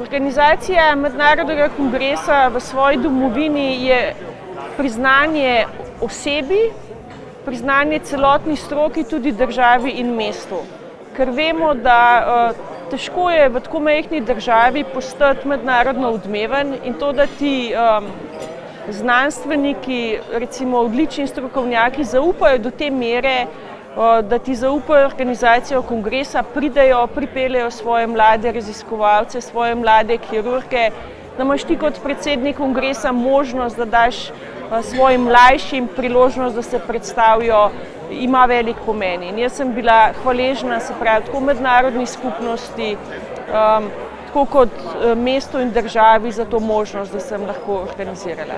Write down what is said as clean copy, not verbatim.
Organizacija mednarodnega kongresa v svoji domovini je priznanje osebi, priznanje celotni stroki, tudi državi in mestu. Ker vemo, da težko je v tako majhni državi postati mednarodno odmeven in to, da ti znanstveniki, recimo odlični strokovnjaki, zaupajo do te mere, da ti zaupajo organizacijo kongresa, pridejo, pripeljejo svoje mlade raziskovalce, svoje mlade kirurge, da imaš ti kot predsednik kongresa možnost, da daš svojim mlajšim priložnost, da se predstavijo, ima velik pomen. In jaz sem bila hvaležna, se pravi, tako mednarodni skupnosti, tako kot mestu in državi za to možnost, da sem lahko organizirala.